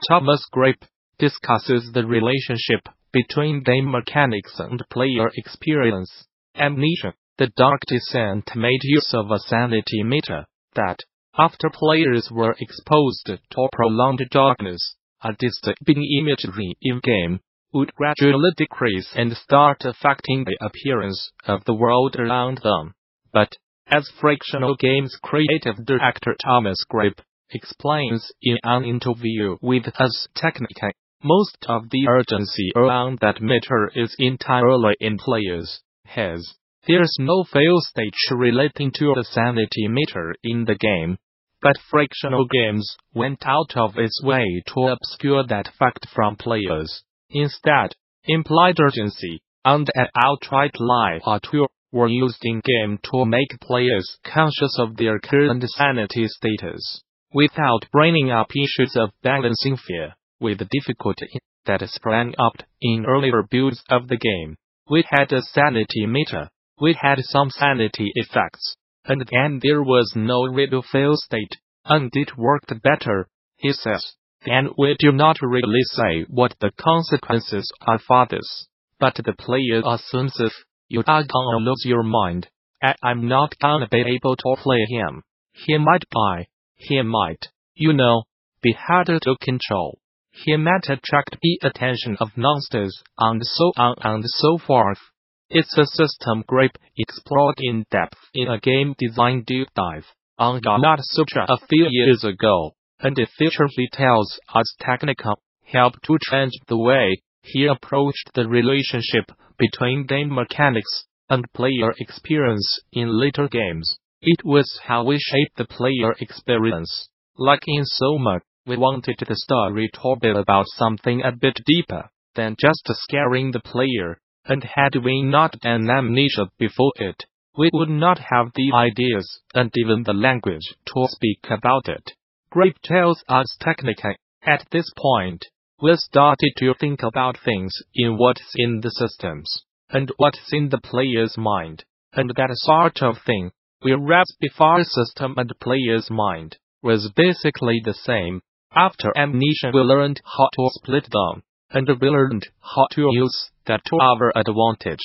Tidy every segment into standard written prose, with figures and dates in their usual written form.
Thomas Grape discusses the relationship between game mechanics and player experience. Amnesia, The Dark Descent made use of a sanity meter that, after players were exposed to prolonged darkness, a disturbing imagery in-game would gradually decrease and start affecting the appearance of the world around them. But, as Frictional Games creative director Thomas Grape explains in an interview with Us Technica, most of the urgency around that meter is entirely in players' heads. There's no fail state relating to the sanity meter in the game, but Frictional Games went out of its way to obscure that fact from players. Instead, implied urgency and an outright lie or two were used in-game to make players conscious of their current sanity status, without bringing up issues of balancing fear with difficulty that sprang up in earlier builds of the game. We had a sanity meter, we had some sanity effects, and then there was no real fail state, and it worked better, he says. Then we do not really say what the consequences are for this, but the player assumes if you are gonna lose your mind, I'm not gonna be able to play him. He might die. He might, be harder to control. He might attract the attention of monsters, and so on and so forth. It's a system Grape explored in depth in a game design deep dive on Gamasutra a few years ago, and it features details Us Technica helped to change the way he approached the relationship between game mechanics and player experience in later games. It was how we shaped the player experience. Like in Soma, we wanted the story to be about something a bit deeper than just scaring the player, and had we not done Amnesia before it, we would not have the ideas and even the language to speak about it. Grape tells Us Technica, at this point, we started to think about things in what's in the systems, and what's in the player's mind, and that sort of thing. Whereas before system and player's mind was basically the same, after Amnesia we learned how to split them, and we learned how to use that to our advantage.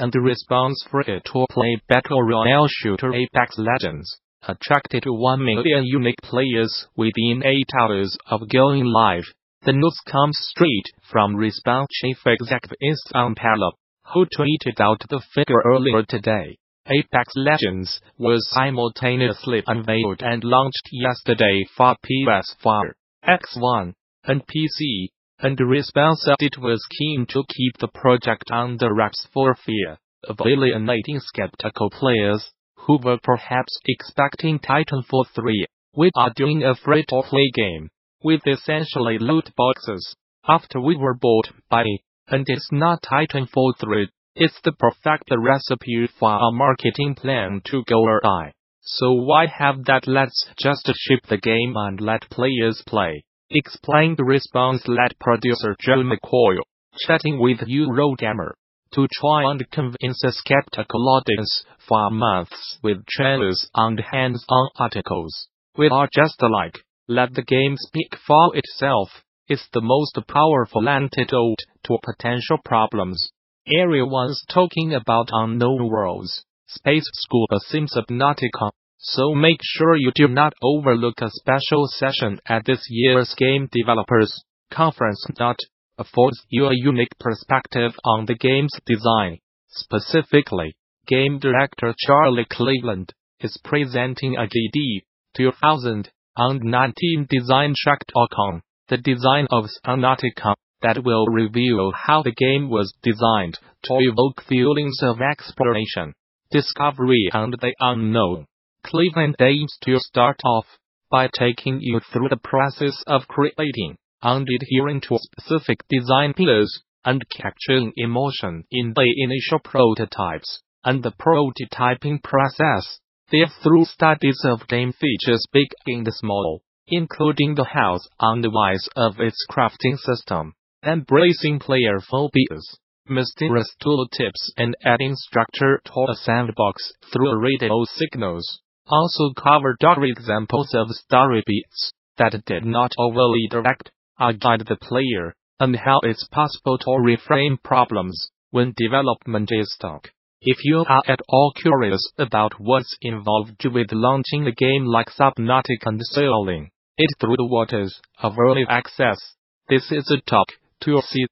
And Respawn's free-to-play battle royale shooter Apex Legends attracted 1 million unique players within 8 hours of going live. The news comes straight from Respawn chief executive Isam Pala, who tweeted out the figure earlier today. Apex Legends was simultaneously unveiled and launched yesterday for PS4, X1, and PC, and Respawn said it was keen to keep the project under wraps for fear of alienating skeptical players who were perhaps expecting Titanfall 3. We are doing a free-to-play game with essentially loot boxes after we were bought by, and it's not Titanfall 3. It's the perfect recipe for a marketing plan to go awry. So why have that? Let's just ship the game and let players play, explained Respawn's lead producer Joe McCoy, chatting with Eurogamer. To try and convince a skeptical audience for months with trailers and hands-on articles. We are just like, let the game speak for itself. It's the most powerful antidote to potential problems. Everyone's talking about unknown worlds, Space Scuba seems Subnautica, so make sure you do not overlook a special session at this year's Game Developers Conference that affords you a unique perspective on the game's design. Specifically, game director Charlie Cleveland is presenting a GD 2019 design track talk on the design of Subnautica that will reveal how the game was designed to evoke feelings of exploration, discovery and the unknown. Cleveland aims to start off by taking you through the process of creating and adhering to specific design pillars, and capturing emotion in the initial prototypes, and the prototyping process. Through studies of game features big and small, including the hows and whys of its crafting system, embracing player phobias, mysterious tooltips and adding structure to a sandbox through radio signals. Also covered are examples of story beats that did not overly direct guide the player, and how it's possible to reframe problems when development is stuck. If you are at all curious about what's involved with launching a game like Subnautica and sailing it through the waters of early access, this is a talk to see.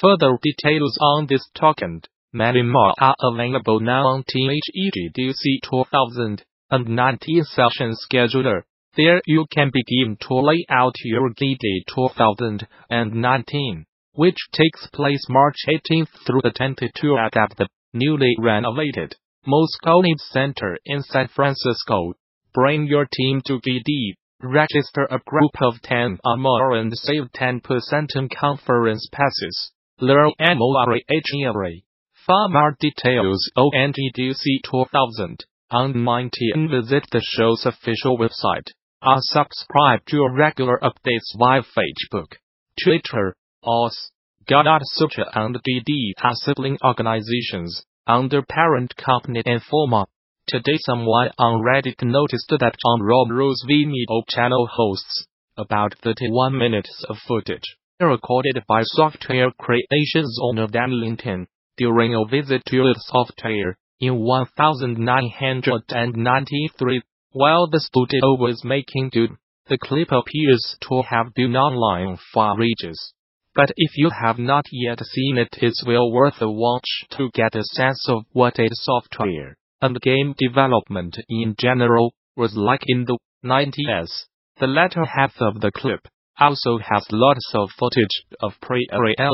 Further details on this talk and many more are available now on THEGDC 2019 session scheduler. There you can begin to lay out your GD 2019, which takes place March 18th through the 22 at the newly renovated Moscone Center in San Francisco. Bring your team to GD, register a group of 10 or more and save 10% on conference passes. Learn more. For more details on GDC 2019 visit the show's official website, or subscribe to regular updates via Facebook, Twitter, OS. Gamasutra and GD are sibling organizations under parent company Informa. Today someone on Reddit noticed that John Romro's Vimeo channel hosts about 31 minutes of footage recorded by software creations owner Dan Linton during a visit to the software in 1993. While the studio was making good, the clip appears to have been online for ages. But if you have not yet seen it, it's well worth a watch to get a sense of what a software and game development in general was like in the 90s. The latter half of the clip also has lots of footage of pre-release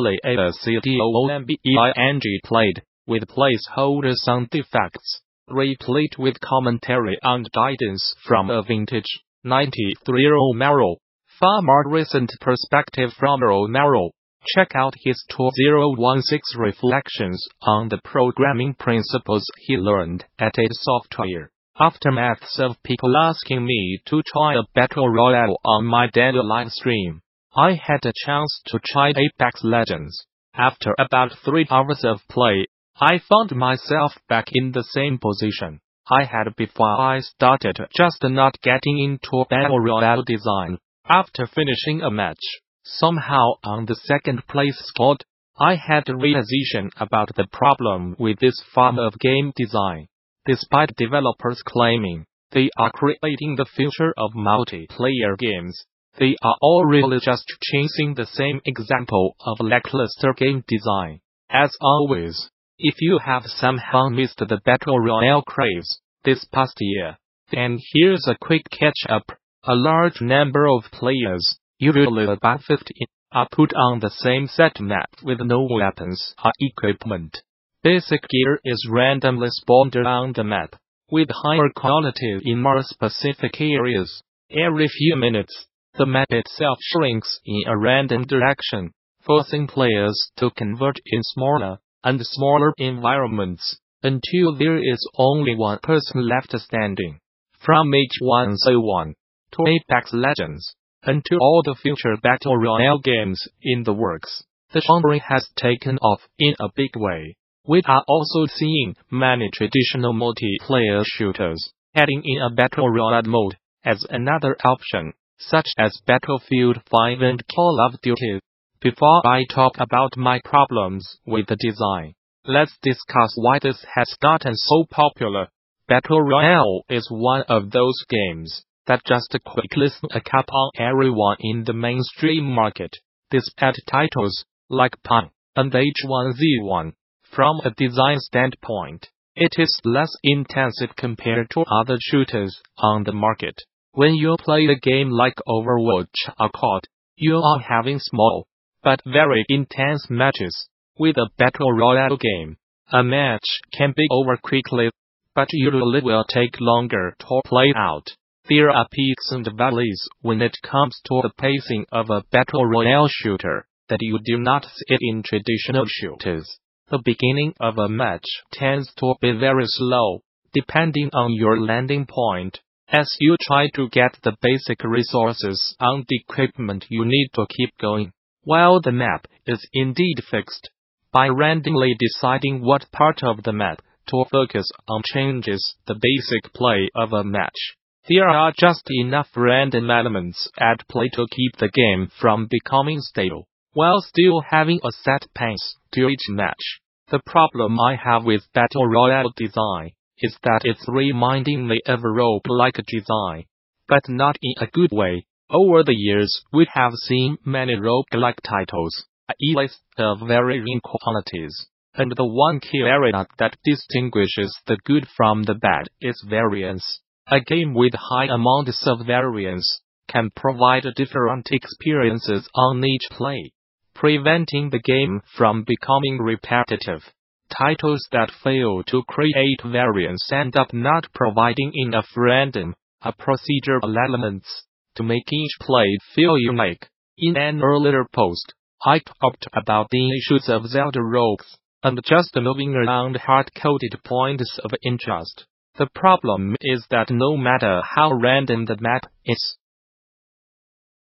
played, with placeholder sound effects, replete with commentary and guidance from a vintage 93 Romero. For more recent perspective from Romero, check out his 2016 reflections on the programming principles he learned at id Software. Aftermaths of people asking me to try a battle royale on my daily live stream, I had a chance to try Apex Legends. After about 3 hours of play, I found myself back in the same position I had before I started, just not getting into battle royale design. After finishing a match, somehow on the second place spot, I had a realization about the problem with this form of game design. Despite developers claiming they are creating the future of multiplayer games, they are all really just chasing the same example of lackluster game design. As always, if you have somehow missed the Battle Royale craze this past year, then here's a quick catch-up. A large number of players, usually about 50, are put on the same set map with no weapons or equipment. Basic gear is randomly spawned on the map, with higher quality in more specific areas. Every few minutes, the map itself shrinks in a random direction, forcing players to convert in smaller and smaller environments, until there is only one person left standing. From H1Z1 to Apex Legends, and to all the future Battle Royale games in the works, the genre has taken off in a big way. We are also seeing many traditional multiplayer shooters adding in a Battle Royale mode as another option, such as Battlefield 5 and Call of Duty. Before I talk about my problems with the design, let's discuss why this has gotten so popular. Battle Royale is one of those games that just quickly snuck up on everyone in the mainstream market. Despite titles like PUBG and H1Z1, from a design standpoint, it is less intensive compared to other shooters on the market. When you play a game like Overwatch or COD, you are having small but very intense matches. With a Battle Royale game, a match can be over quickly, but usually will take longer to play out. There are peaks and valleys when it comes to the pacing of a Battle Royale shooter that you do not see in traditional shooters. The beginning of a match tends to be very slow, depending on your landing point, as you try to get the basic resources and equipment you need to keep going. While the map is indeed fixed, by randomly deciding what part of the map to focus on changes the basic play of a match. There are just enough random elements at play to keep the game from becoming stale, while still having a set pace to each match. The problem I have with Battle Royale design is that it's remindingly of a roguelike design, but not in a good way. Over the years, we have seen many roguelike titles, a list of varying qualities, and the one key area that distinguishes the good from the bad is variance. A game with high amounts of variance can provide different experiences on each play, preventing the game from becoming repetitive. Titles that fail to create variance end up not providing enough random, procedural elements to make each play feel unique. In an earlier post, I talked about the issues of Zelda rogues, and just moving around hard-coded points of interest. The problem is that no matter how random the map is,